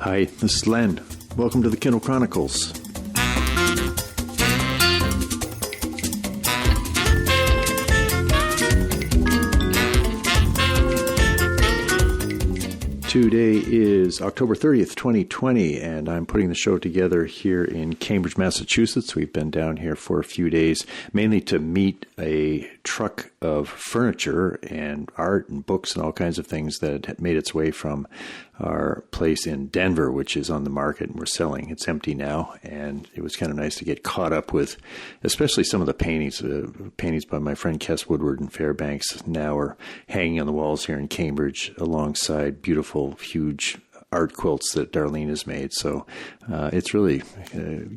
Hi, this is Len. Welcome to the Kindle Chronicles. Today is October 30th, 2020, and I'm putting the show together here in Cambridge, Massachusetts. We've been down here for a few days, mainly to meet a truck of furniture and art and books and all kinds of things that had made its way from our place in Denver, which is on the market and we're selling. It's empty now, and it was kind of nice to get caught up with, especially some of the paintings. Paintings by my friend Kes Woodward in Fairbanks now are hanging on the walls here in Cambridge alongside beautiful, huge art quilts that Darlene has made. So it's really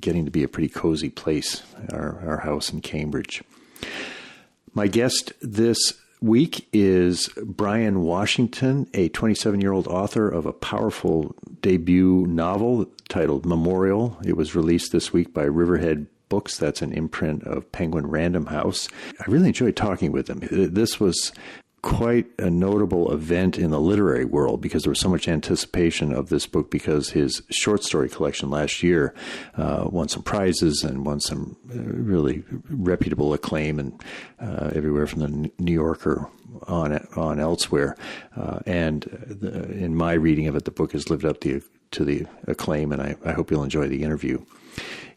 getting to be a pretty cozy place, our house in Cambridge. My guest this week is Bryan Washington, a 27-year-old author of a powerful debut novel titled Memorial. It was released this week by Riverhead Books. That's an imprint of Penguin Random House. I really enjoyed talking with him. This was quite a notable event in the literary world because there was so much anticipation of this book because his short story collection last year won some prizes and won some really reputable acclaim and everywhere from the New Yorker on elsewhere. In my reading of it, the book has lived up to the acclaim, and I hope you'll enjoy the interview.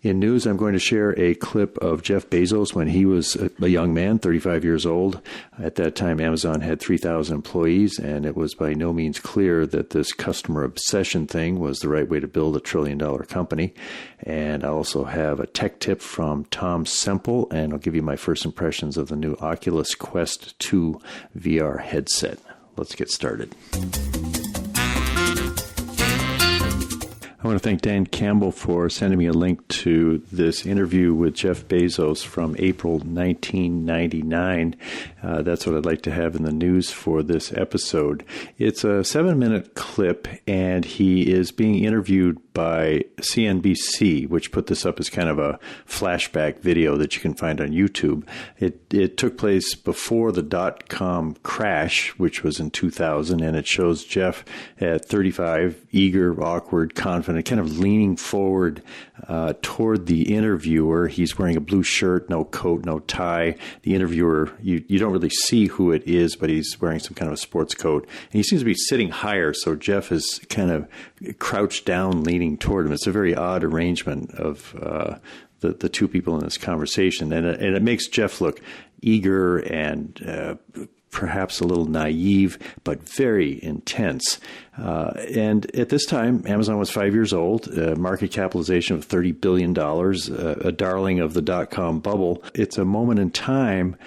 In news, I'm going to share a clip of Jeff Bezos when he was a young man, 35 years old. At that time, Amazon had 3,000 employees, and it was by no means clear that this customer obsession thing was the right way to build a trillion-dollar company. And I also have a tech tip from Tom Semple, and I'll give you my first impressions of the new Oculus Quest 2 VR headset. Let's get started. I want to thank Dan Campbell for sending me a link to this interview with Jeff Bezos from April 1999. That's what I'd like to have in the news for this episode. It's a 7-minute clip, and he is being interviewed by CNBC, which put this up as kind of a flashback video that you can find on YouTube. It took place before the dot-com crash, which was in 2000, and it shows Jeff at 35, eager, awkward, confident, kind of leaning forward toward the interviewer. He's wearing a blue shirt, no coat, no tie. The interviewer, you don't really see who it is, but he's wearing some kind of a sports coat. And he seems to be sitting higher, so Jeff is kind of crouched down, leaning toward him. It's a very odd arrangement of the two people in this conversation. And it makes Jeff look eager and perhaps a little naive, but very intense. And at this time, Amazon was 5 years old, market capitalization of $30 billion, a darling of the dot-com bubble. It's a moment in time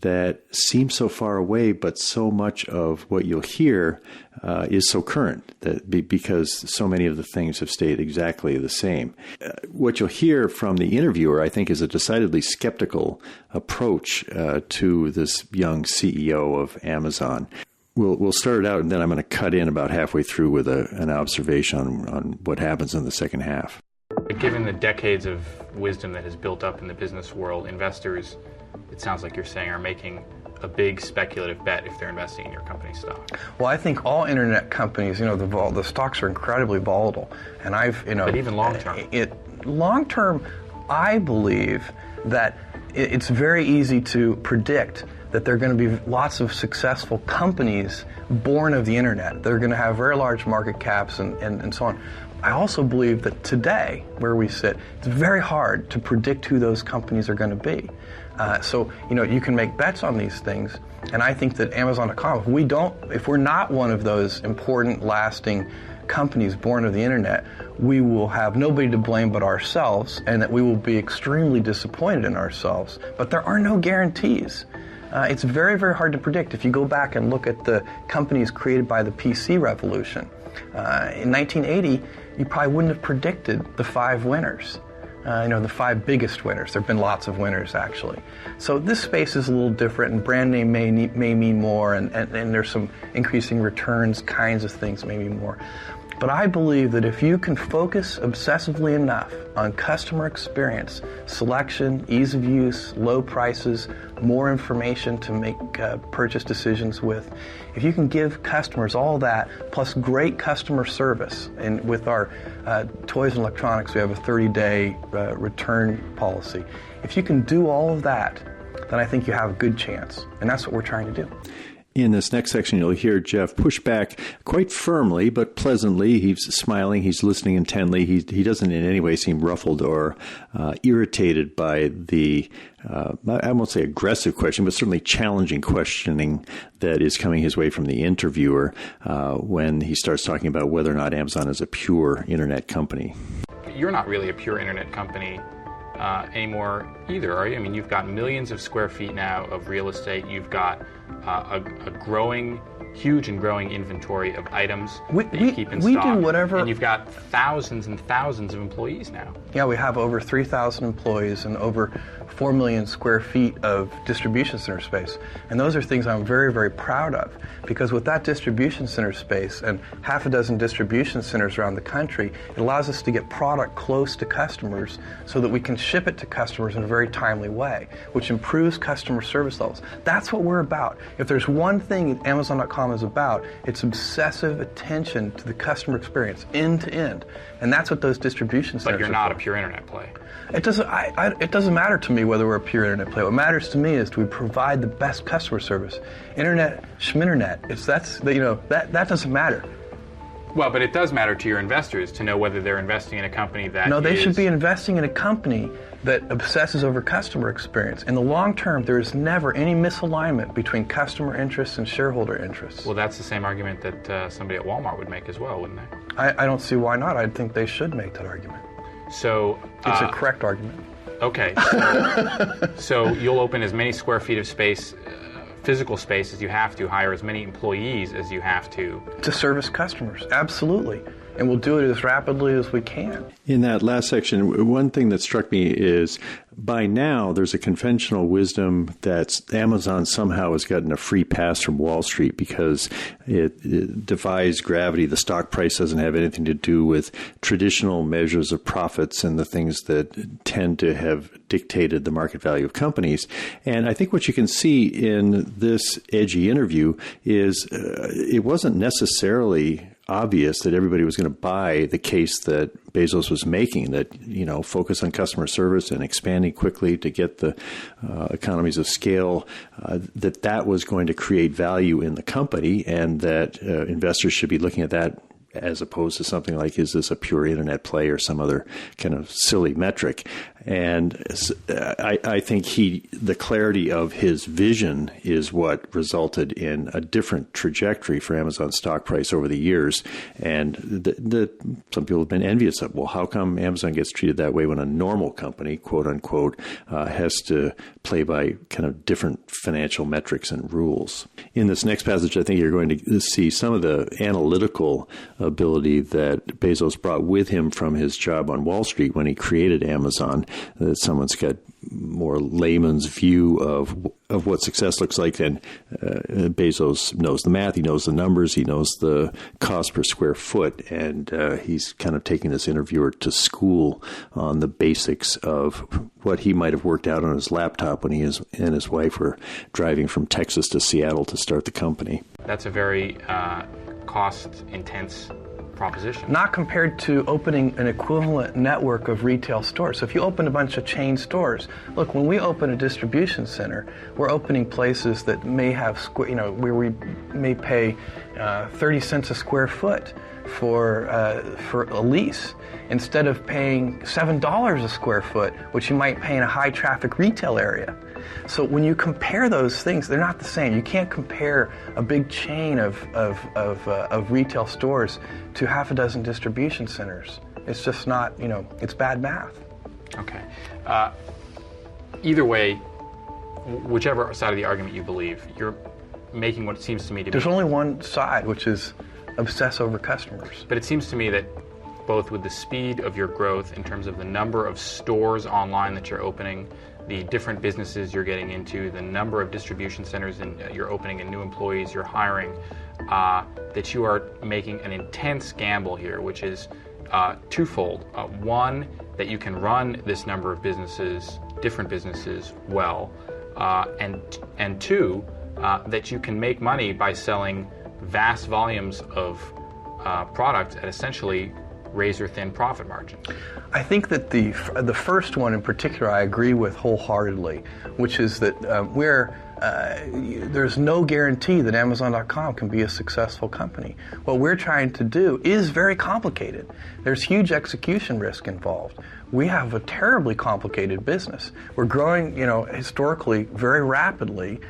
that seems so far away, but so much of what you'll hear is so current because so many of the things have stayed exactly the same. What you'll hear from the interviewer, I think, is a decidedly skeptical approach to this young CEO of Amazon. We'll start it out, and then I'm going to cut in about halfway through with an observation on what happens in the second half. Given the decades of wisdom that has built up in the business world, investors, it sounds like you're saying, are making a big speculative bet if they're investing in your company's stock. Well, I think all internet companies, the stocks are incredibly volatile, and But even long term. Long term, I believe that it's very easy to predict that there are going to be lots of successful companies born of the internet. They're going to have very large market caps and so on. I also believe that today, where we sit, it's very hard to predict who those companies are going to be. So you can make bets on these things, and I think that Amazon.com, if we're not one of those important, lasting companies born of the internet, we will have nobody to blame but ourselves, and that we will be extremely disappointed in ourselves. But there are no guarantees. It's very, very hard to predict. If you go back and look at the companies created by the PC revolution, in 1980, you probably wouldn't have predicted the 5 winners. The 5 biggest winners. There have been lots of winners, actually. So this space is a little different, and brand name may mean more, and there's some increasing returns kinds of things may mean more. But I believe that if you can focus obsessively enough on customer experience, selection, ease of use, low prices, more information to make purchase decisions with, if you can give customers all that, plus great customer service, and with our toys and electronics, we have a 30-day return policy. If you can do all of that, then I think you have a good chance. And that's what we're trying to do. In this next section, you'll hear Jeff push back quite firmly, but pleasantly. He's smiling. He's listening intently. He doesn't in any way seem ruffled or irritated by the, I won't say aggressive question, but certainly challenging questioning that is coming his way from the interviewer when he starts talking about whether or not Amazon is a pure internet company. You're not really a pure internet company anymore either, are you? I mean, you've got millions of square feet now of real estate. You've got a huge and growing inventory of items that you keep in stock. We do whatever. And you've got thousands and thousands of employees now. Yeah, we have over 3,000 employees and over 4 million square feet of distribution center space. And those are things I'm very, very proud of, because with that distribution center space and half a dozen distribution centers around the country, it allows us to get product close to customers so that we can ship it to customers in a very timely way, which improves customer service levels. That's what we're about. If there's one thing Amazon.com is about, it's obsessive attention to the customer experience, end to end. And that's what those distribution centers are. But you're not a pure internet play. It doesn't matter to me whether we're a pure internet play. What matters to me is do we provide the best customer service. Internet, schminternet, that doesn't matter. Well, but it does matter to your investors to know whether they're investing in a company that No, they should be investing in a company that obsesses over customer experience. In the long term, there is never any misalignment between customer interests and shareholder interests. Well, that's the same argument that somebody at Walmart would make as well, wouldn't they? I don't see why not. I think they should make that argument. So it's a correct argument. Okay. So you'll open as many square feet of space, physical space, as you have to, hire as many employees as you have to service customers. Absolutely. And we'll do it as rapidly as we can. In that last section, one thing that struck me is by now there's a conventional wisdom that Amazon somehow has gotten a free pass from Wall Street because it defies gravity. The stock price doesn't have anything to do with traditional measures of profits and the things that tend to have dictated the market value of companies. And I think what you can see in this edgy interview is it wasn't necessarily obvious that everybody was going to buy the case that Bezos was making, that, focus on customer service and expanding quickly to get the economies of scale, that was going to create value in the company, and that investors should be looking at that as opposed to something like, is this a pure internet play or some other kind of silly metric? And I think the clarity of his vision is what resulted in a different trajectory for Amazon's stock price over the years. And some people have been envious of, well, how come Amazon gets treated that way when a normal company, quote unquote, has to play by kind of different financial metrics and rules? In this next passage, I think you're going to see some of the analytical ability that Bezos brought with him from his job on Wall Street when he created Amazon, that someone's got more layman's view of what success looks like. And Bezos knows the math, he knows the numbers, he knows the cost per square foot, and he's kind of taking this interviewer to school on the basics of what he might have worked out on his laptop when he and his wife were driving from Texas to Seattle to start the company. That's a very cost-intense proposition. Not compared to opening an equivalent network of retail stores. So if you open a bunch of chain stores, look, when we open a distribution center, we're opening places that may have, where we may pay 30 cents a square foot for a lease, instead of paying $7 a square foot, which you might pay in a high traffic retail area. So when you compare those things, they're not the same. You can't compare a big chain of retail stores to half a dozen distribution centers. It's just not, it's bad math. Okay. Either way, whichever side of the argument you believe, you're making what it seems to me to be... There's only one side, which is obsess over customers. But it seems to me that both with the speed of your growth in terms of the number of stores online that you're opening, the different businesses you're getting into, the number of distribution centers you're opening and new employees you're hiring, that you are making an intense gamble here, which is twofold. One, that you can run this number of businesses, different businesses, well, and two, that you can make money by selling vast volumes of product at essentially razor-thin profit margins. I think that the first one in particular I agree with wholeheartedly, which is that there's no guarantee that Amazon.com can be a successful company. What we're trying to do is very complicated. There's huge execution risk involved. We have a terribly complicated business. We're growing, historically very rapidly.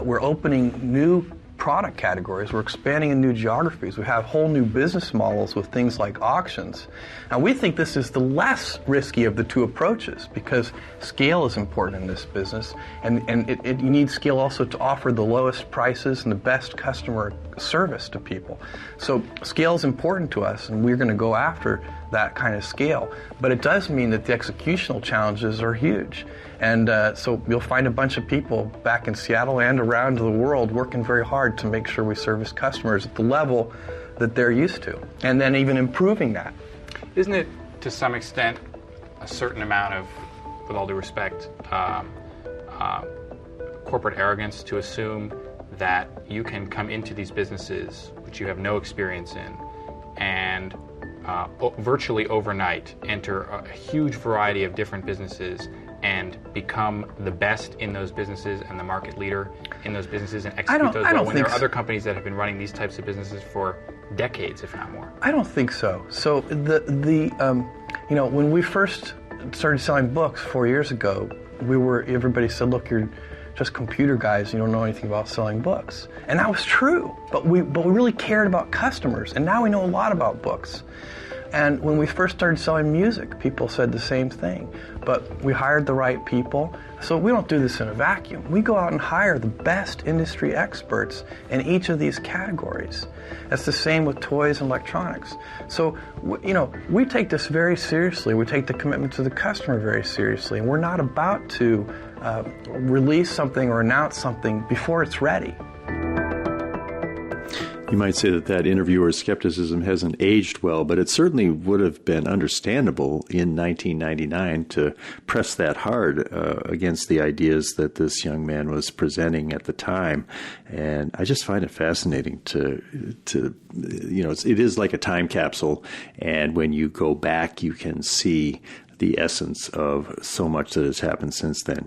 We're opening new product categories. We're expanding in new geographies. We have whole new business models with things like auctions. Now, we think this is the less risky of the two approaches because scale is important in this business, and you need scale also to offer the lowest prices and the best customer service to people. So scale is important to us, and we're going to go after that kind of scale. But it does mean that the executional challenges are huge. And so you'll find a bunch of people back in Seattle and around the world working very hard to make sure we service customers at the level that they're used to, and then even improving that. Isn't it, to some extent, a certain amount of, with all due respect, corporate arrogance to assume that you can come into these businesses, which you have no experience in, and virtually overnight enter a huge variety of different businesses and become the best in those businesses and the market leader in those businesses and execute those well when there are other companies that have been running these types of businesses for decades, if not more? I don't think so. So when we first started selling books 4 years ago, everybody said, look, you're just computer guys, you don't know anything about selling books. And that was true, but we really cared about customers, and now we know a lot about books. And when we first started selling music, people said the same thing. But we hired the right people. So we don't do this in a vacuum. We go out and hire the best industry experts in each of these categories. That's the same with toys and electronics. So, we take this very seriously. We take the commitment to the customer very seriously. And we're not about to release something or announce something before it's ready. You might say that interviewer's skepticism hasn't aged well, but it certainly would have been understandable in 1999 to press that hard against the ideas that this young man was presenting at the time. And I just find it fascinating to it is like a time capsule. And when you go back, you can see the essence of so much that has happened since then.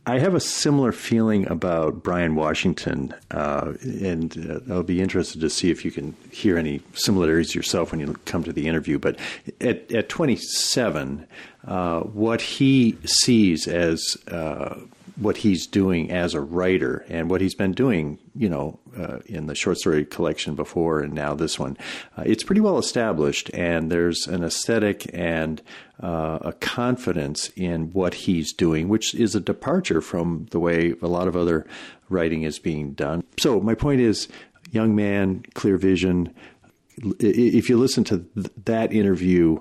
I have a similar feeling about Bryan Washington, and I'll be interested to see if you can hear any similarities yourself when you come to the interview. But at 27, what he sees as what he's doing as a writer and what he's been doing, in the short story collection before and now this one, it's pretty well established, and there's an aesthetic and a confidence in what he's doing, which is a departure from the way a lot of other writing is being done. So my point is, young man, clear vision. If you listen to that interview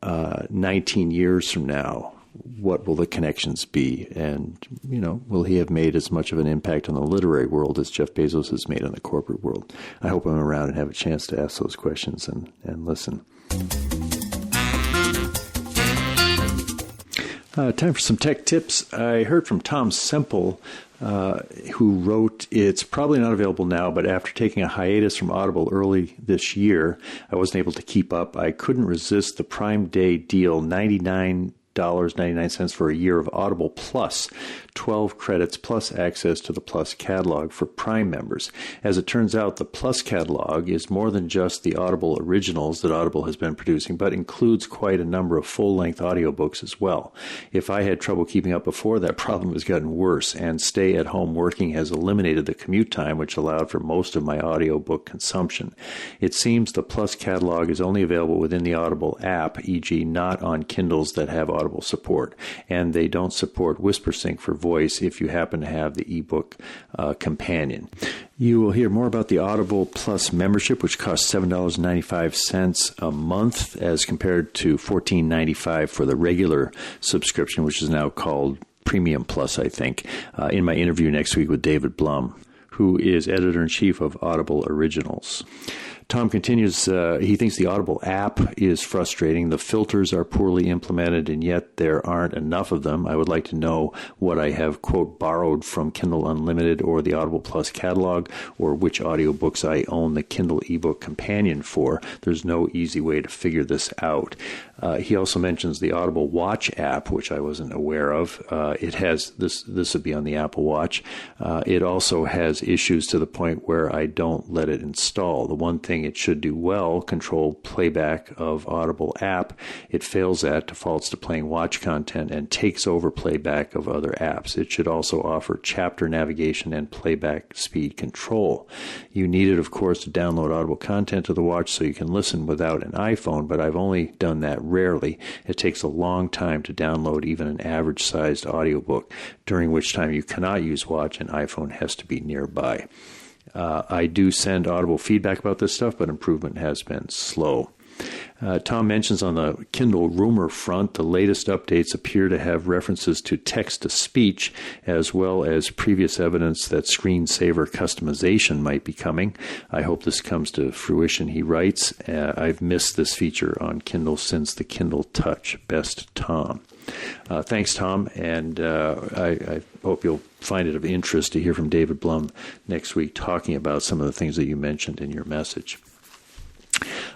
19 years from now, what will the connections be? And, will he have made as much of an impact on the literary world as Jeff Bezos has made on the corporate world? I hope I'm around and have a chance to ask those questions and listen. Time for some tech tips. I heard from Tom Semple, who wrote, "It's probably not available now, but after taking a hiatus from Audible early this year, I wasn't able to keep up. I couldn't resist the Prime Day deal, $99.99 for a year of Audible Plus, 12 credits plus access to the Plus catalog for Prime members. As it turns out, the Plus catalog is more than just the Audible Originals that Audible has been producing, but includes quite a number of full-length audiobooks as well. If I had trouble keeping up before, that problem has gotten worse, and stay-at-home working has eliminated the commute time, which allowed for most of my audiobook consumption. It seems the Plus catalog is only available within the Audible app, e.g. not on Kindles that have Audible support, and they don't support WhisperSync for voice if you happen to have the ebook companion." You will hear more about the Audible Plus membership, which costs $7.95 a month as compared to $14.95 for the regular subscription, which is now called Premium Plus, I think, in my interview next week with David Blum, who is editor-in-chief of Audible Originals. Tom continues, he thinks the Audible app is frustrating. The filters are poorly implemented, and yet there aren't enough of them. I would like to know what I have, quote, borrowed from Kindle Unlimited or the Audible Plus catalog, or which audiobooks I own the Kindle ebook companion for. There's no easy way to figure this out. He also mentions the Audible Watch app, which I wasn't aware of. It has, this would be on the Apple Watch. It also has issues to the point where I don't let it install. The one thing it should do well, control playback of Audible app, it fails at, defaults to playing watch content, and takes over playback of other apps. It should also offer chapter navigation and playback speed control. You need it, of course, to download Audible content to the watch so you can listen without an iPhone, but I've only done that rarely. It takes a long time to download even an average-sized audiobook, during which time you cannot use watch and iPhone has to be nearby. I do send Audible feedback about this stuff, but improvement has been slow. Tom mentions on the Kindle rumor front, the latest updates appear to have references to text-to-speech, as well as previous evidence that screensaver customization might be coming. I hope this comes to fruition, he writes. I've missed this feature on Kindle since the Kindle Touch. Best, Tom. Thanks, Tom, and I hope you'll find it of interest to hear from David Blum next week talking about some of the things that you mentioned in your message.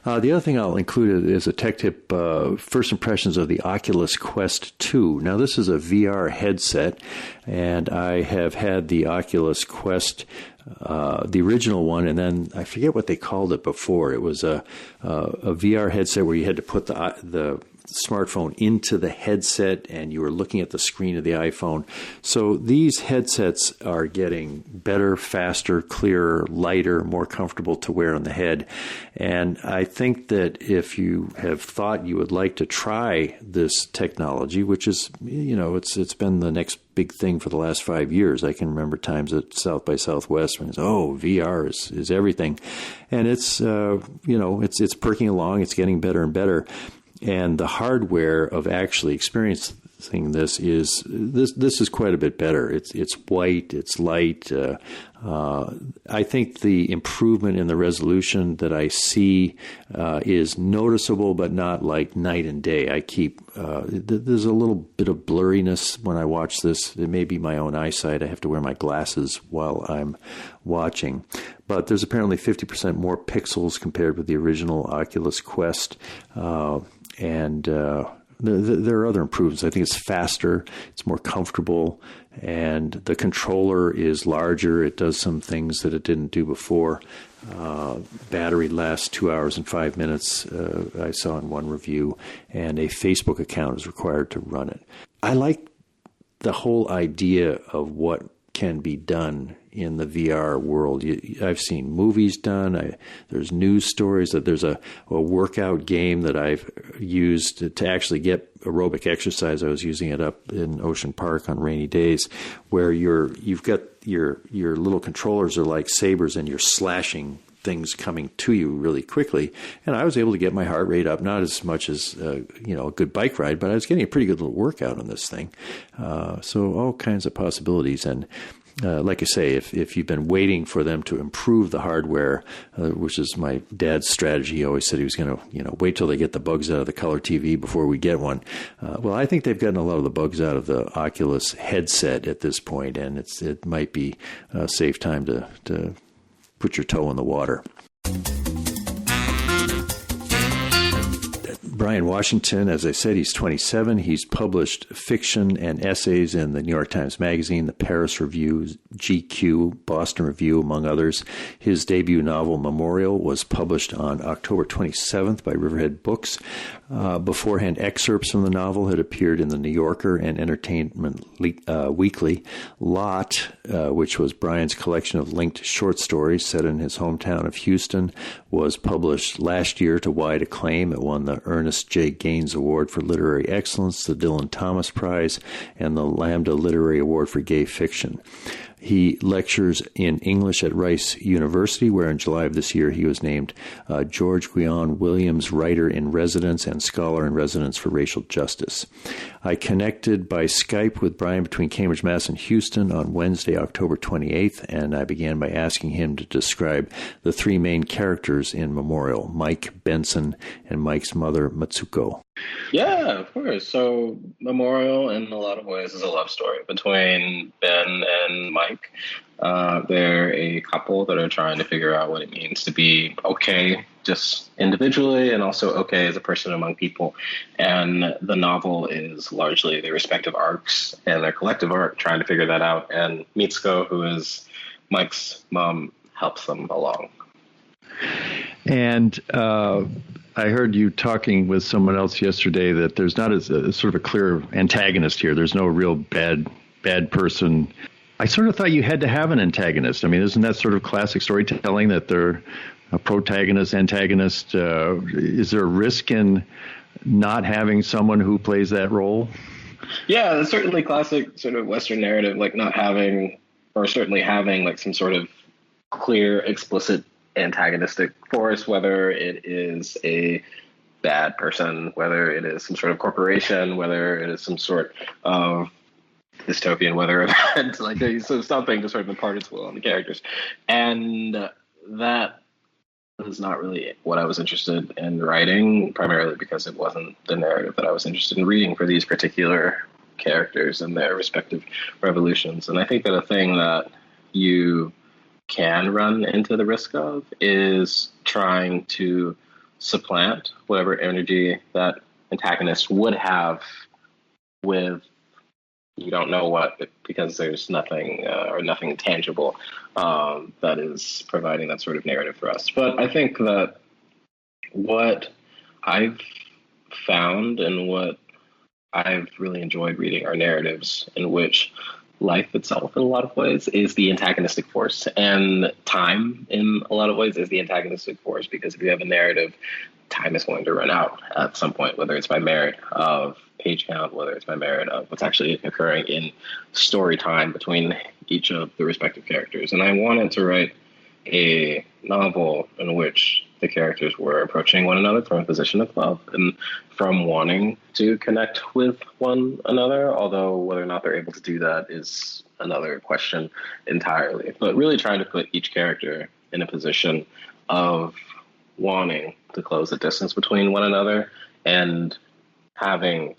The other thing I'll include is a tech tip, first impressions of the Oculus Quest 2. Now, this is a VR headset, and I have had the Oculus Quest, the original one, and then I forget what they called it before. It was a VR headset where you had to put the smartphone into the headset and you were looking at the screen of the iPhone. So these headsets are getting better, faster, clearer, lighter, more comfortable to wear on the head. And I think that if you have thought you would like to try this technology, which is, it's been the next big thing for the last 5 years. I can remember times at South by Southwest when it's, VR is everything. And it's, it's perking along. It's getting better and better. And the hardware of actually experiencing this is quite a bit better. It's white, it's light. I think the improvement in the resolution that I see is noticeable, but not like night and day. I keep there's a little bit of blurriness when I watch this. It may be my own eyesight. I have to wear my glasses while I'm watching. But there's apparently 50% more pixels compared with the original Oculus Quest. And there are other improvements. I think it's faster, it's more comfortable, and the controller is larger. It does some things that it didn't do before. Battery lasts 2 hours and 5 minutes, I saw in one review, and a Facebook account is required to run it. I like the whole idea of what can be done in the VR world. I've seen movies done. There's news stories that there's a workout game that I've used to actually get aerobic exercise. I was using it up in Ocean Park on rainy days, where you've got your little controllers are like sabers and you're slashing things coming to you really quickly. And I was able to get my heart rate up, not as much as a good bike ride, but I was getting a pretty good little workout on this thing. So all kinds of possibilities. And like I say, if you've been waiting for them to improve the hardware, which is my dad's strategy, he always said he was going to, wait till they get the bugs out of the color TV before we get one. Well, I think they've gotten a lot of the bugs out of the Oculus headset at this point, and it might be a safe time to put your toe in the water. Bryan Washington, as I said, he's 27. He's published fiction and essays in the New York Times Magazine, the Paris Review, GQ, Boston Review, among others. His debut novel, Memorial, was published on October 27th by Riverhead Books. Beforehand, excerpts from the novel had appeared in the New Yorker and Entertainment Weekly. Lot, which was Bryan's collection of linked short stories set in his hometown of Houston, was published last year to wide acclaim. It won the Ernest J. Gaines Award for Literary Excellence, the Dylan Thomas Prize, and the Lambda Literary Award for Gay Fiction. He lectures in English at Rice University, where in July of this year he was named George Guion Williams Writer in Residence and Scholar in Residence for Racial Justice. I connected by Skype with Bryan between Cambridge, Mass. And Houston on Wednesday, October 28th, and I began by asking him to describe the three main characters in Memorial, Mike, Benson, and Mike's mother, Matsuko. Yeah, of course. So Memorial, in a lot of ways, is a love story between Ben and Mike. They're a couple that are trying to figure out what it means to be okay just individually and also okay as a person among people. And the novel is largely their respective arcs and their collective arc trying to figure that out. And Mitsuko, who is Mike's mom, helps them along. And I heard you talking with someone else yesterday that there's not a sort of a clear antagonist here. There's no real bad person. I sort of thought you had to have an antagonist. I mean, isn't that sort of classic storytelling that they're a protagonist, antagonist? Is there a risk in not having someone who plays that role? Yeah, it's certainly classic sort of Western narrative, like not having, or certainly having like some sort of clear, explicit antagonistic force, whether it is a bad person, whether it is some sort of corporation, whether it is some sort of dystopian weather event, like so something to sort of impart its will on the characters. And that was not really what I was interested in writing, primarily because it wasn't the narrative that I was interested in reading for these particular characters and their respective revolutions. And I think that a thing that you can run into the risk of is trying to supplant whatever energy that antagonist would have with you don't know what, because there's nothing or nothing tangible that is providing that sort of narrative for us. But I think that what I've found and what I've really enjoyed reading are narratives in which life itself, in a lot of ways, is the antagonistic force. And time, in a lot of ways, is the antagonistic force, because if you have a narrative, time is going to run out at some point, whether it's by merit of page count, whether it's by merit of what's actually occurring in story time between each of the respective characters. And I wanted to write a novel in which the characters were approaching one another from a position of love and from wanting to connect with one another, although whether or not they're able to do that is another question entirely. But really trying to put each character in a position of wanting to close the distance between one another and having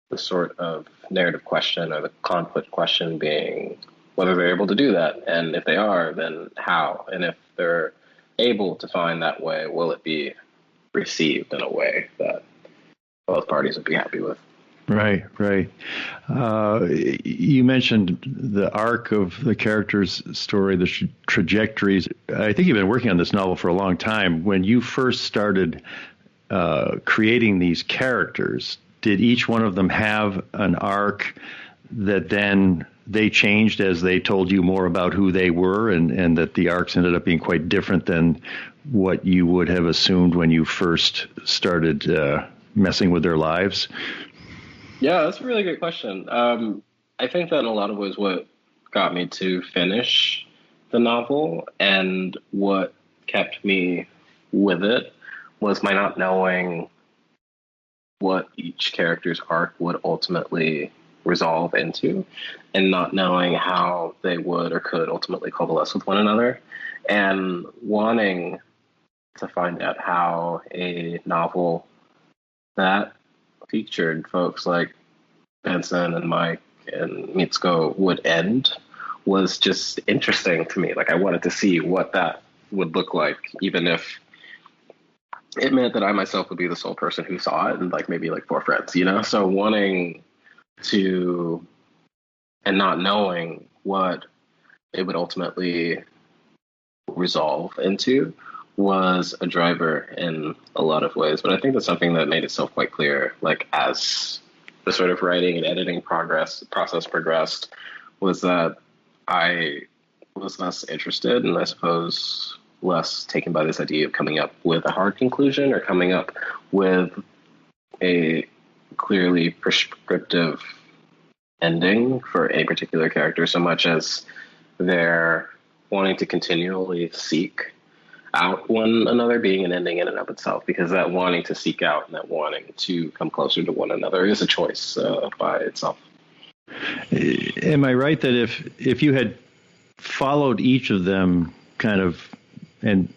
the sort of narrative question or the conflict question being whether they're able to do that. And if they are, then how? And if they're able to find that way, will it be received in a way that both parties would be happy with? Right. You mentioned the arc of the character's story, the trajectories. I think you've been working on this novel for a long time. When you first started creating these characters, did each one of them have an arc that then they changed as they told you more about who they were, and that the arcs ended up being quite different than what you would have assumed when you first started messing with their lives? Yeah, that's a really good question. I think that in a lot of ways what got me to finish the novel and what kept me with it was my not knowing what each character's arc would ultimately resolve into, and not knowing how they would or could ultimately coalesce with one another, and wanting to find out how a novel that featured folks like Benson and Mike and Mitsuko would end was just interesting to me. Like, I wanted to see what that would look like, even if it meant that I myself would be the sole person who saw it and like maybe like four friends, you know? So wanting to and not knowing what it would ultimately resolve into was a driver in a lot of ways. But I think that's something that made itself quite clear, like as the sort of writing and editing process progressed, was that I was less interested and I suppose less taken by this idea of coming up with a hard conclusion or coming up with a clearly prescriptive ending for a particular character, so much as their wanting to continually seek out one another being an ending in and of itself, because that wanting to seek out and that wanting to come closer to one another is a choice by itself. Am I right that if you had followed each of them kind of, and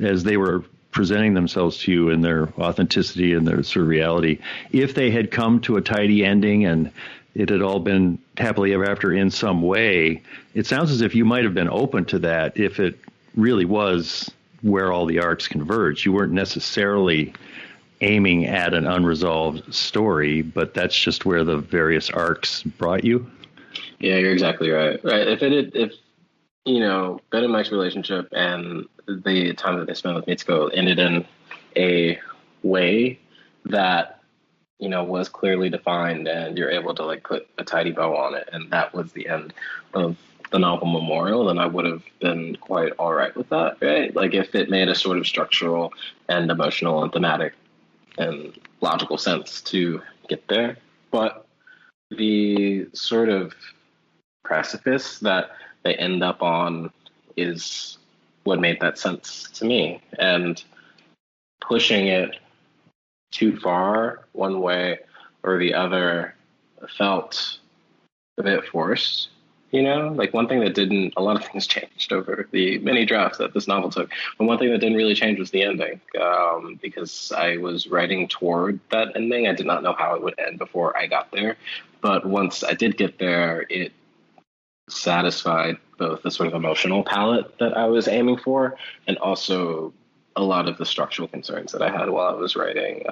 as they were presenting themselves to you in their authenticity and their sort of reality, if they had come to a tidy ending and it had all been happily ever after in some way, it sounds as if you might have been open to that if it really was where all the arcs converge. You weren't necessarily aiming at an unresolved story, but that's just where the various arcs brought you. Yeah, you're exactly right. Right. If Ben and Mike's relationship and the time that they spent with Mitsuko ended in a way that, was clearly defined, and you're able to like put a tidy bow on it, and that was the end of the novel Memorial, then I would have been quite all right with that, right? Like if it made a sort of structural and emotional and thematic and logical sense to get there. But the sort of precipice that they end up on is what made that sense to me. And pushing it too far one way or the other felt a bit forced. Like one thing that a lot of things changed over the many drafts that this novel took. But one thing that didn't really change was the ending, because I was writing toward that ending. I did not know how it would end before I got there. But once I did get there, it satisfied both the sort of emotional palette that I was aiming for and also a lot of the structural concerns that I had while I was writing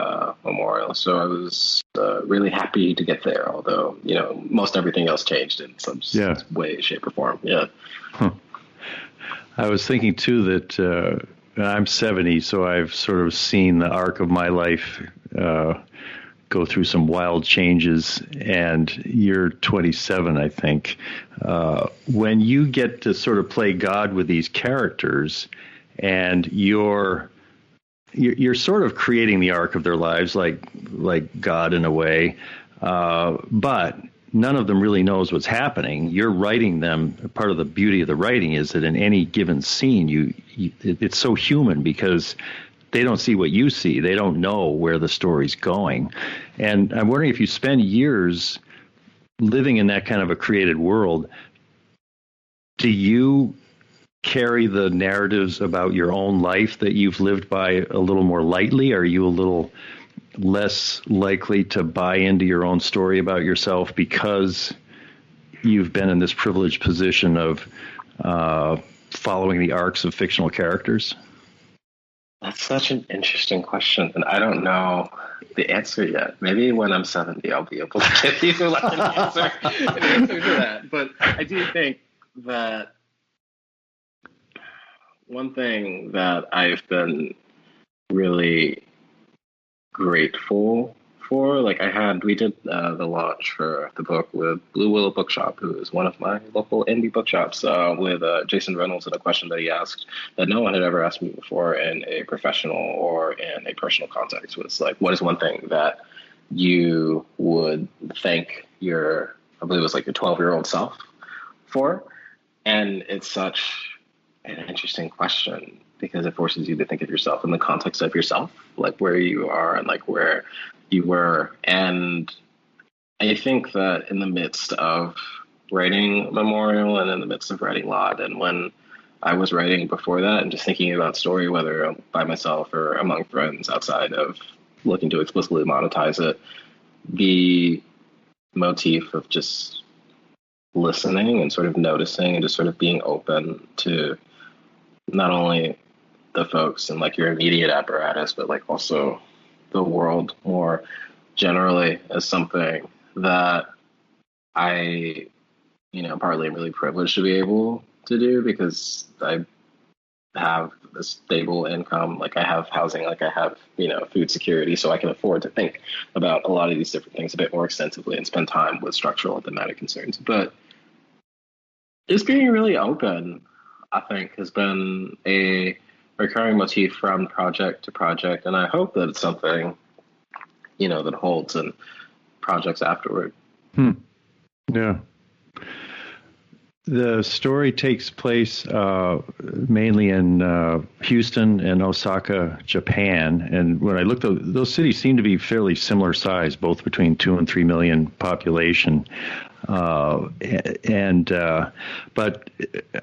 Memorial. So I was really happy to get there, although, most everything else changed in some way, shape, or form. Yeah. Huh. I was thinking, too, that I'm 70, so I've sort of seen the arc of my life go through some wild changes, and you're 27, I think. When you get to sort of play God with these characters, and you're sort of creating the arc of their lives, like God in a way, but none of them really knows what's happening. You're writing them. Part of the beauty of the writing is that in any given scene, it's so human because they don't see what you see. They don't know where the story's going. And I'm wondering if you spend years living in that kind of a created world, do you carry the narratives about your own life that you've lived by a little more lightly? Are you a little less likely to buy into your own story about yourself because you've been in this privileged position of following the arcs of fictional characters? That's such an interesting question, and I don't know the answer yet. Maybe when I'm 70, I'll be able to give you like an answer to that. But I do think that one thing that I've been really grateful for, like we did the launch for the book with Blue Willow Bookshop, who is one of my local indie bookshops, with Jason Reynolds, and a question that he asked that no one had ever asked me before in a professional or in a personal context was like, what is one thing that you would thank I believe it was like your 12-year-old self for? And it's such an interesting question because it forces you to think of yourself in the context of yourself, like where you are and like where you were. And I think that in the midst of writing Memorial and in the midst of writing Lot, and when I was writing before that and just thinking about story, whether by myself or among friends outside of looking to explicitly monetize it, the motif of just listening and sort of noticing and just sort of being open to not only the folks and like your immediate apparatus, but like also the world more generally as something that I, partly am really privileged to be able to do because I have a stable income, like I have housing, like I have, food security, so I can afford to think about a lot of these different things a bit more extensively and spend time with structural and thematic concerns. But just being really open, I think, has been a recurring motif from project to project, and I hope that it's something, that holds in projects afterward. Yeah. The story takes place mainly in Houston and Osaka, Japan. And when I looked, those cities seem to be fairly similar size, both between 2 and 3 million population. But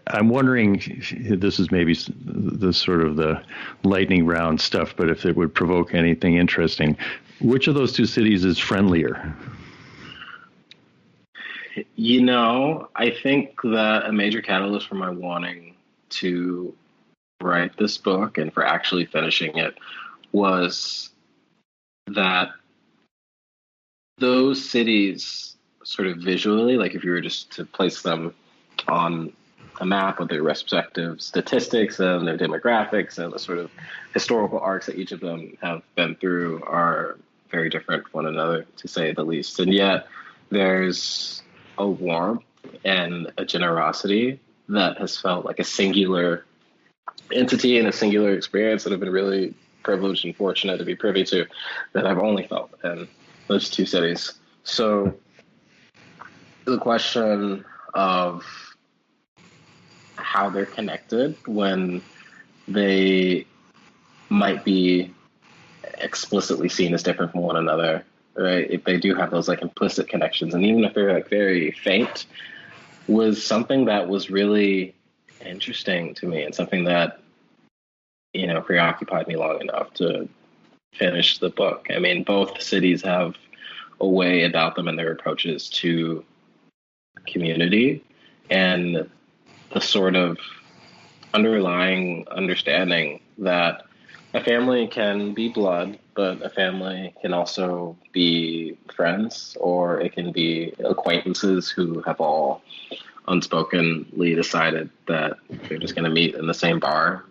I'm wondering, this is maybe the sort of the lightning round stuff, but if it would provoke anything interesting, which of those two cities is friendlier? I think that a major catalyst for my wanting to write this book and for actually finishing it was that those cities sort of visually, like if you were just to place them on a map with their respective statistics and their demographics and the sort of historical arcs that each of them have been through are very different from one another, to say the least. And yet there's a warmth and a generosity that has felt like a singular entity and a singular experience that I've been really privileged and fortunate to be privy to, that I've only felt in those two cities. So the question of how they're connected when they might be explicitly seen as different from one another, right? If they do have those like implicit connections, and even if they're like very faint, was something that was really interesting to me and something that, preoccupied me long enough to finish the book. I mean, both cities have a way about them and their approaches to community and the sort of underlying understanding that a family can be blood, but a family can also be friends, or it can be acquaintances who have all unspokenly decided that they're just going to meet in the same bar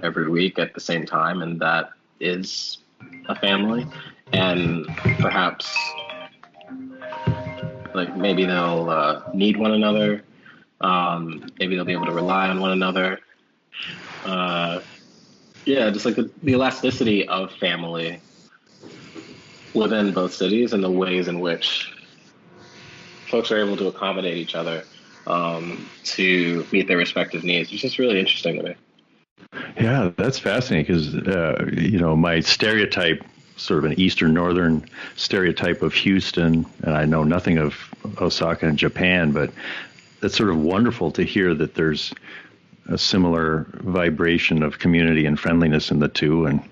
every week at the same time, and that is a family. And perhaps like maybe they'll need one another, maybe they'll be able to rely on one another. Just like the elasticity of family within both cities and the ways in which folks are able to accommodate each other to meet their respective needs. It's just really interesting to me. Yeah, that's fascinating because, my stereotype, sort of an Eastern Northern stereotype of Houston, and I know nothing of Osaka and Japan, but it's sort of wonderful to hear that there's a similar vibration of community and friendliness in the two, and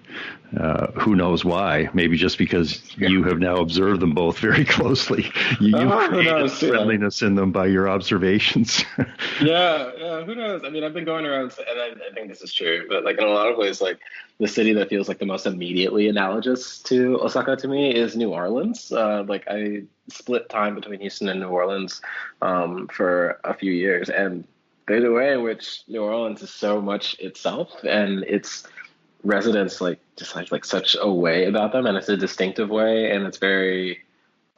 who knows why? Maybe just because you have now observed them both very closely. You created friendliness in them by your observations. Who knows? I mean, I've been going around, and I think this is true, but like in a lot of ways, like the city that feels like the most immediately analogous to Osaka to me is New Orleans. Like I split time between Houston and New Orleans for a few years, and there's a way in which New Orleans is so much itself, and its residents just have such a way about them, and it's a distinctive way, and it's very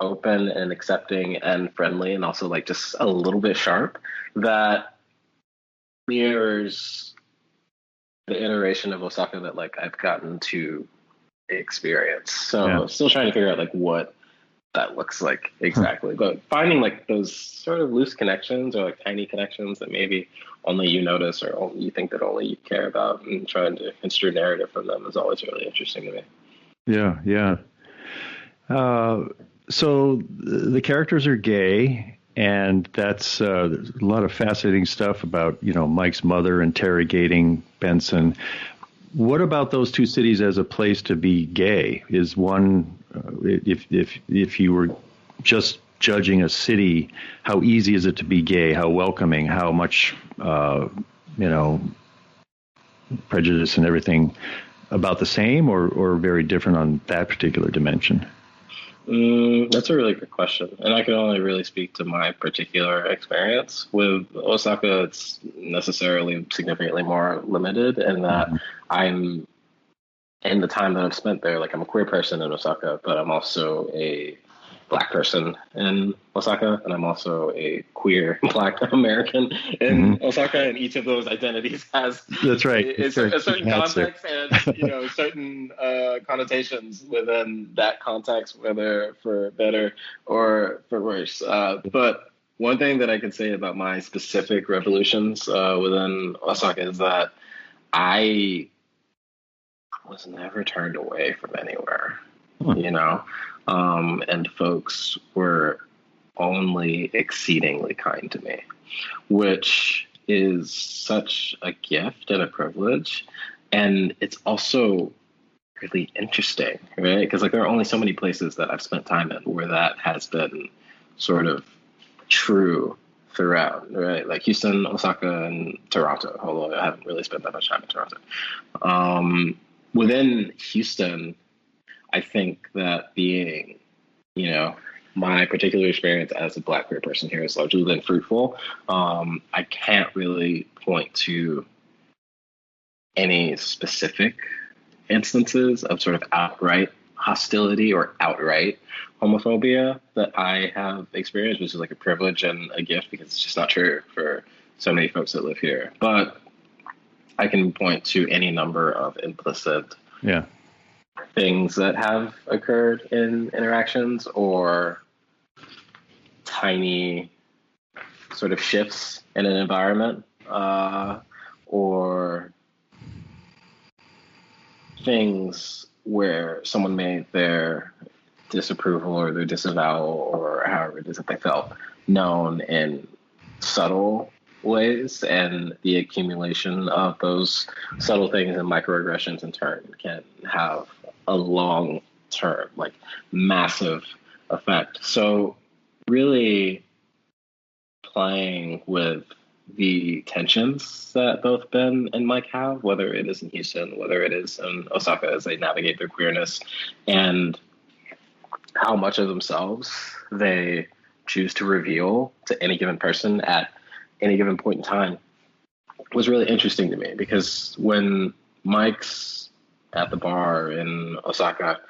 open and accepting and friendly, and also just a little bit sharp, that mirrors the iteration of Osaka that I've gotten to experience. So I'm still trying to figure out what that looks like exactly, but finding those sort of loose connections or tiny connections that maybe only you notice or you think that only you care about, and trying to construe narrative from them is always really interesting to me. Yeah. So the characters are gay, and that's there's a lot of fascinating stuff about Mike's mother interrogating Benson. What about those two cities as a place to be gay? Is one, if you were just judging a city, how easy is it to be gay? How welcoming? How much, prejudice and everything about the same, or very different on that particular dimension? That's a really good question, and I can only really speak to my particular experience. With Osaka, it's necessarily significantly more limited in that I'm, in the time that I've spent there, I'm a queer person in Osaka, but I'm also a Black person in Osaka, and I'm also a queer Black American in Osaka, and each of those identities has a certain context and certain connotations within that context, whether for better or for worse. But one thing that I can say about my specific revolutions within Osaka is that I was never turned away from anywhere, and folks were only exceedingly kind to me, which is such a gift and a privilege. And it's also really interesting, right? Because there are only so many places that I've spent time in where that has been sort of true throughout, right? Like Houston, Osaka, and Toronto, although I haven't really spent that much time in Toronto. Within Houston, I think that being, my particular experience as a Black queer person here has largely been fruitful. I can't really point to any specific instances of sort of outright hostility or outright homophobia that I have experienced, which is like a privilege and a gift because it's just not true for so many folks that live here. But I can point to any number of implicit things that have occurred in interactions or tiny sort of shifts in an environment or things where someone made their disapproval or their disavowal or however it is that they felt known in subtle ways, and the accumulation of those subtle things and microaggressions in turn can have a long term, like massive effect. So really playing with the tensions that both Ben and Mike have, whether it is in Houston, whether it is in Osaka as they navigate their queerness, and how much of themselves they choose to reveal to any given person at any given point in time was really interesting to me, because when Mike's at the bar in Osaka,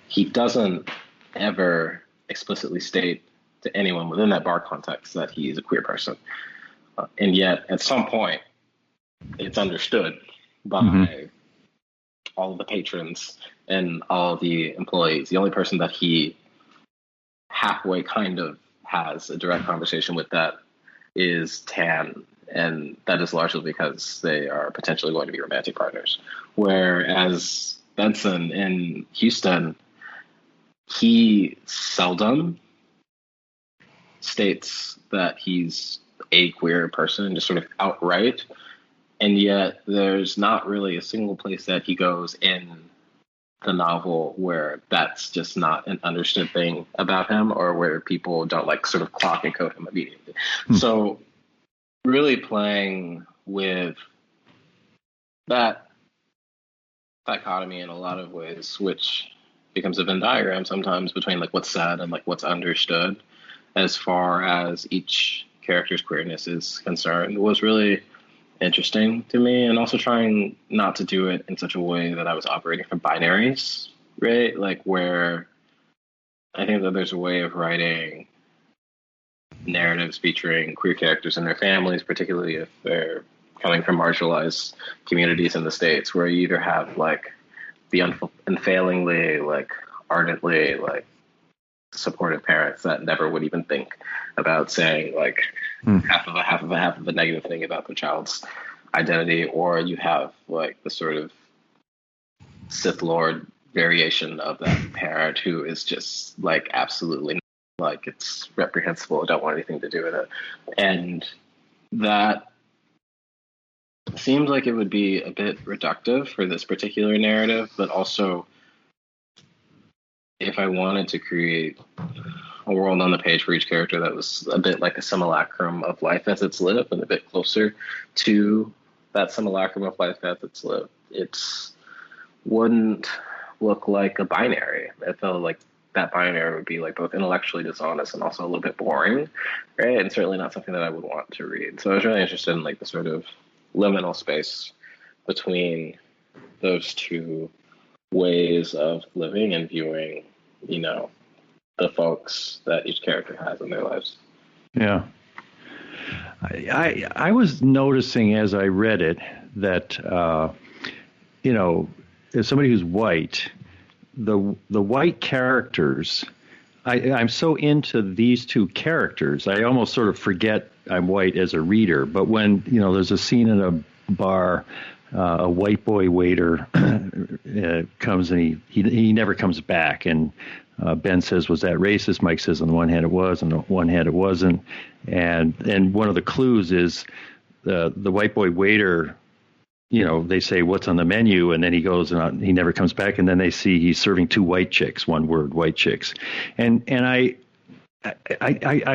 he doesn't ever explicitly state to anyone within that bar context that he's a queer person. And yet at some point it's understood by all of the patrons and all of the employees. The only person that he halfway kind of has a direct conversation with that is Tan, and that is largely because they are potentially going to be romantic partners. Whereas Benson in Houston, he seldom states that he's a queer person, just sort of outright, and yet there's not really a single place that he goes in the novel where that's just not an understood thing about him, or where people don't like sort of clock and code him immediately. So really playing with that dichotomy in a lot of ways, which becomes a Venn diagram sometimes between like what's said and like what's understood as far as each character's queerness is concerned, was really interesting to me, and also trying not to do it in such a way that I was operating from binaries, right? Like where I think that there's a way of writing narratives featuring queer characters and their families, particularly if they're coming from marginalized communities in the States, where you either have like the unfailingly, like ardently, like supportive parents that never would even think about saying like half of a negative thing about the child's identity, or you have like the sort of Sith Lord variation of that parent who is just like absolutely like it's reprehensible, I don't want anything to do with it. And that seems like it would be a bit reductive for this particular narrative, but also if I wanted to create a world on the page for each character that was a bit like a simulacrum of life as it's lived, and a bit closer to that simulacrum of life as it's lived, it wouldn't look like a binary. I felt like that binary would be like both intellectually dishonest and also a little bit boring, right? And certainly not something that I would want to read. So I was really interested in like the sort of liminal space between those two ways of living and viewing, the folks that each character has in their lives. Yeah. I was noticing as I read it that, as somebody who's white, the white characters I'm so into these two characters, I almost sort of forget I'm white as a reader. But when, there's a scene in a bar, a white boy waiter comes and he never comes back. And Ben says, "Was that racist?" Mike says, "On the one hand it was, on the one hand it wasn't." And one of the clues is the white boy waiter, they say, "What's on the menu?" And then he goes and he never comes back. And then they see he's serving two white chicks, one word, white chicks. And I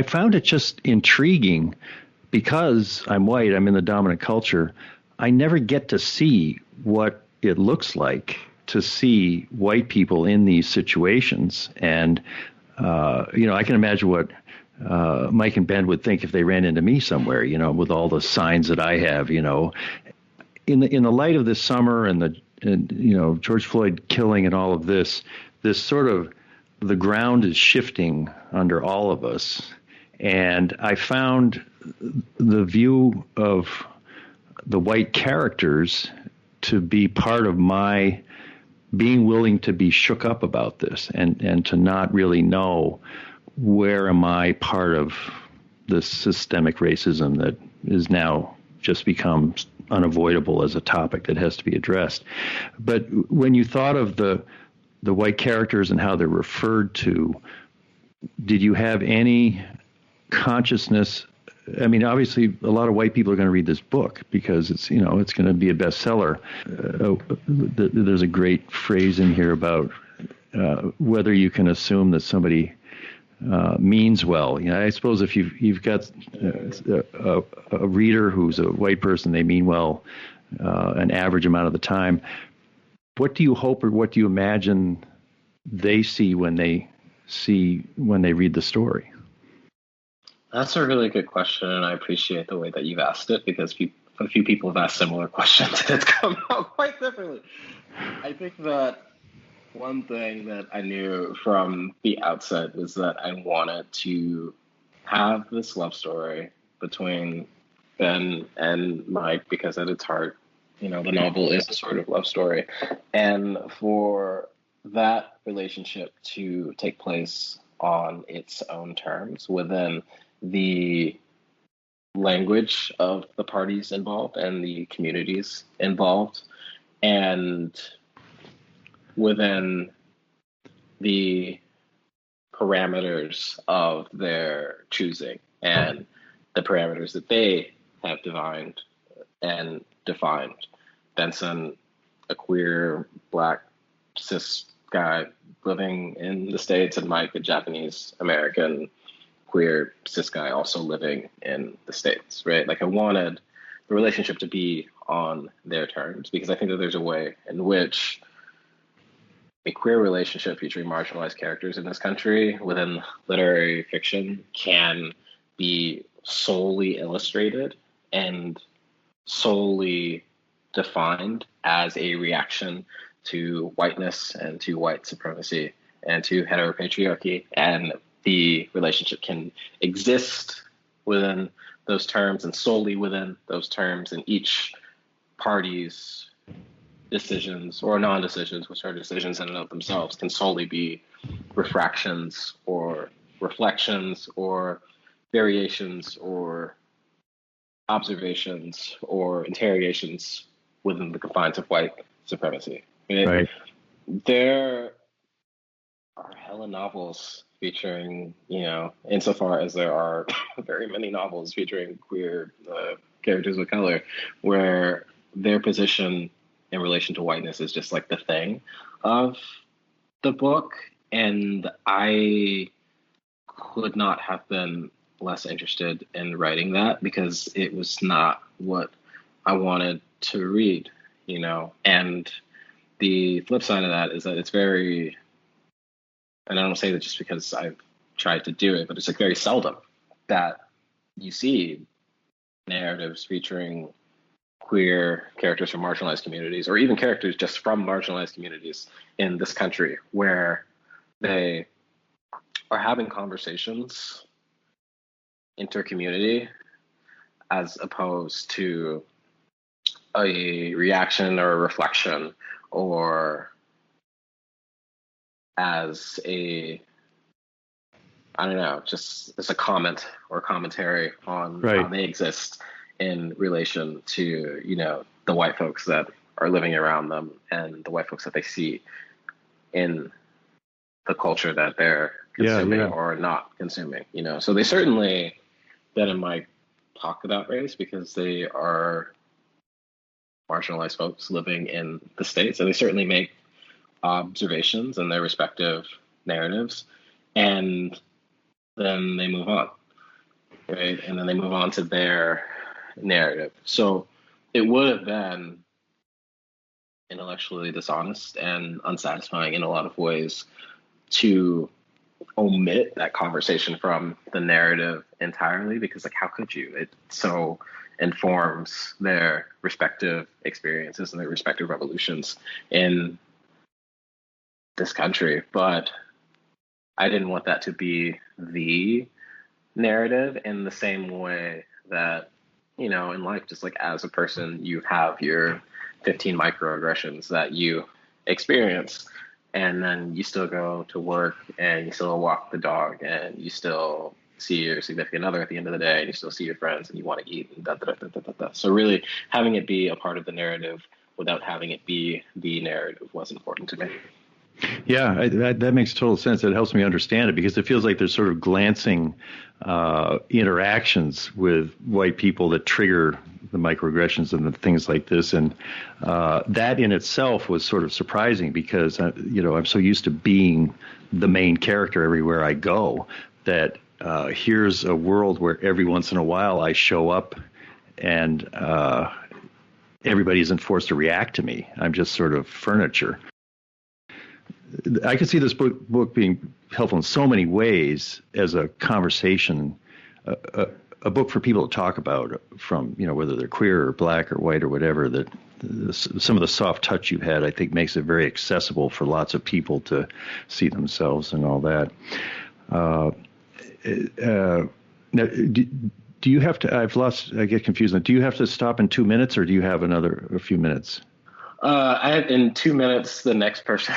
found it just intriguing because I'm white, I'm in the dominant culture. I never get to see what it looks like to see white people in these situations. And, I can imagine what Mike and Ben would think if they ran into me somewhere, with all the signs that I have, in the light of this summer and George Floyd killing and all of this sort of, the ground is shifting under all of us. And I found the view of the white characters to be part of my being willing to be shook up about this and to not really know where am I part of the systemic racism that is now just become unavoidable as a topic that has to be addressed. But when you thought of the white characters and how they're referred to, did you have any consciousness? I mean, obviously, a lot of white people are going to read this book because it's going to be a bestseller. There's a great phrase in here about whether you can assume that somebody means well. I suppose if you've got a reader who's a white person, they mean well an average amount of the time. What do you hope or what do you imagine they see when they read the story? That's a really good question, and I appreciate the way that you've asked it because a few people have asked similar questions and it's come out quite differently. I think that one thing that I knew from the outset was that I wanted to have this love story between Ben and Mike because at its heart, the novel is a sort of love story. And for that relationship to take place on its own terms within the language of the parties involved and the communities involved, and within the parameters of their choosing and the parameters that they have divined and defined. Benson, a queer, black, cis guy living in the States, and Mike, a Japanese American, queer, cis guy also living in the States, right? Like I wanted the relationship to be on their terms because I think that there's a way in which a queer relationship featuring marginalized characters in this country within literary fiction can be solely illustrated and solely defined as a reaction to whiteness and to white supremacy and to heteropatriarchy, and the relationship can exist within those terms and solely within those terms, and each party's decisions or non-decisions, which are decisions in and of themselves, can solely be refractions or reflections or variations or observations or interrogations within the confines of white supremacy. Right. There are hella novels featuring, insofar as there are very many novels featuring queer characters of color, where their position in relation to whiteness is just like the thing of the book. And I could not have been less interested in writing that because it was not what I wanted to read, And the flip side of that is that it's very, and I don't say that just because I've tried to do it, but it's like very seldom that you see narratives featuring queer characters from marginalized communities, or even characters just from marginalized communities in this country, where they are having conversations inter-community as opposed to a reaction or a reflection, or as a I don't know, just as a comment or commentary on how they exist in relation to, the white folks that are living around them and the white folks that they see in the culture that they're consuming or not consuming, So they certainly then might talk about race because they are marginalized folks living in the States, and they certainly make observations in their respective narratives, and then they move on, right? And then they move on to their narrative. So it would have been intellectually dishonest and unsatisfying in a lot of ways to omit that conversation from the narrative entirely, because how could you? It so informs their respective experiences and their respective revolutions in this country. But I didn't want that to be the narrative, in the same way that, in life, just like as a person, you have your 15 microaggressions that you experience, and then you still go to work and you still walk the dog and you still see your significant other at the end of the day and you still see your friends and you want to eat and da, da, da, da, da, da. So really having it be a part of the narrative without having it be the narrative was important to me. Yeah, that makes total sense. It helps me understand it, because it feels like there's sort of glancing interactions with white people that trigger the microaggressions and the things like this. And that in itself was sort of surprising, because, I'm so used to being the main character everywhere I go that here's a world where every once in a while I show up and everybody isn't forced to react to me. I'm just sort of furniture. I could see this book being helpful in so many ways as a conversation, a book for people to talk about, from, whether they're queer or black or white or whatever, that some of the soft touch you've had, I think, makes it very accessible for lots of people to see themselves and all that. Now, do you have to, I get confused. Do you have to stop in 2 minutes, or do you have a few minutes? I have in 2 minutes the next person.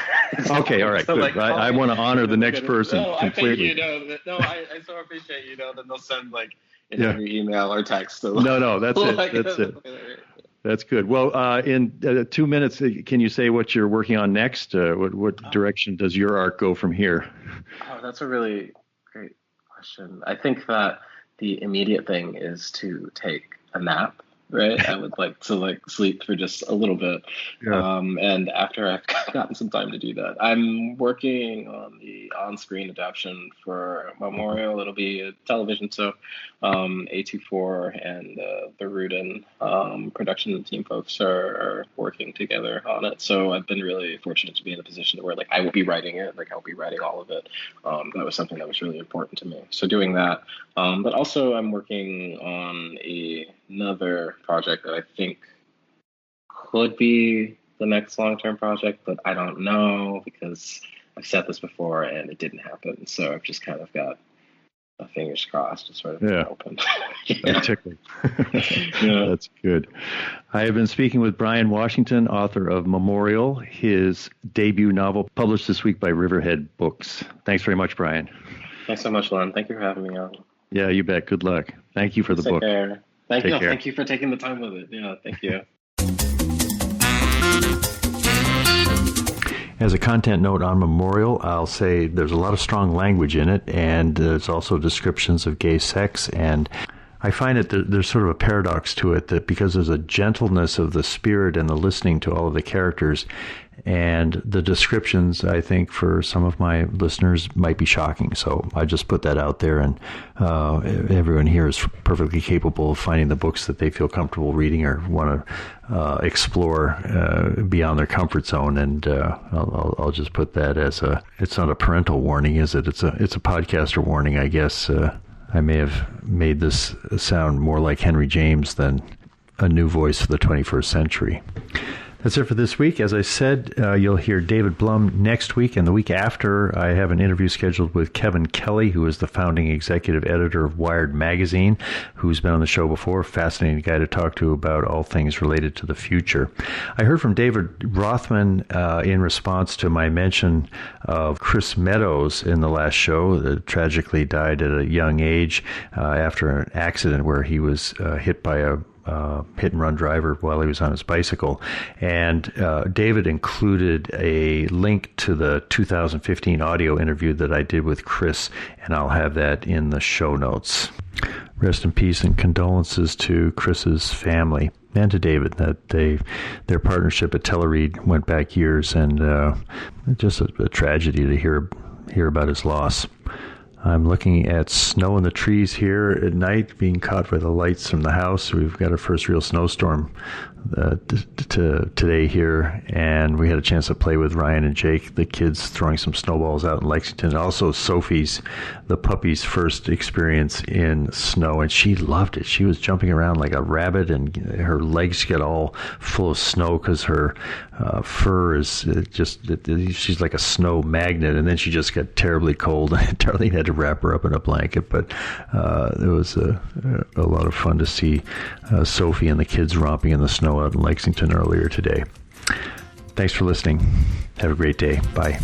Okay, all right, so good. I want to honor the next person completely. I so appreciate, that they'll send every email or text. So No, that's it. That's it. That's good. Well, in 2 minutes, can you say what you're working on next? What direction does your arc go from here? Oh, that's a really great question. I think that the immediate thing is to take a nap. Right, I would like to sleep for just a little bit, and after I've gotten some time to do that, I'm working on the on-screen adaptation for Memorial. It'll be a television show. A24 and the Rudin production team folks are working together on it. So I've been really fortunate to be in a position where I will be writing it, I'll be writing all of it. That was something that was really important to me. So doing that, but also I'm working on another project that I think could be the next long-term project, but I don't know, because I've said this before and it didn't happen. So I've just kind of got my fingers crossed to sort of open. Tickling. That's good. I have been speaking with Bryan Washington, author of Memorial, his debut novel published this week by Riverhead Books. Thanks very much, Bryan. Thanks so much, Len. Thank you for having me on. Yeah, you bet. Good luck. Thank you for the book. Care. Thank you. Thank you for taking the time with it. Yeah, thank you. As a content note on Memorial, I'll say there's a lot of strong language in it, and there's also descriptions of gay sex. And I find that there's sort of a paradox to it, that because there's a gentleness of the spirit and the listening to all of the characters, and the descriptions, I think, for some of my listeners might be shocking. So I just put that out there, and everyone here is perfectly capable of finding the books that they feel comfortable reading or want to explore beyond their comfort zone. And I'll just put that as it's not a parental warning, is it? It's a podcaster warning, I guess. I may have made this sound more like Henry James than a new voice for the 21st century. That's it for this week. As I said, you'll hear David Blum next week, and the week after, I have an interview scheduled with Kevin Kelly, who is the founding executive editor of Wired Magazine, who's been on the show before. Fascinating guy to talk to about all things related to the future. I heard from David Rothman in response to my mention of Chris Meadows in the last show, that tragically died at a young age after an accident where he was hit by a hit-and-run driver while he was on his bicycle. And David included a link to the 2015 audio interview that I did with Chris, and I'll have that in the show notes. Rest in peace and condolences to Chris's family and to David. That their partnership at Teleread went back years, and just a tragedy to hear about his loss. I'm looking at snow in the trees here at night, being caught by the lights from the house. We've got our first real snowstorm today here, and we had a chance to play with Ryan and Jake, the kids, throwing some snowballs out in Lexington. Also, Sophie's, the puppy's first experience in snow, and she loved it. She was jumping around like a rabbit, and her legs get all full of snow because her fur is she's like a snow magnet, and then she just got terribly cold. Darlene had to wrap her up in a blanket, but it was a lot of fun to see Sophie and the kids romping in the snow out in Lexington earlier today. Thanks for listening. Have a great day. Bye.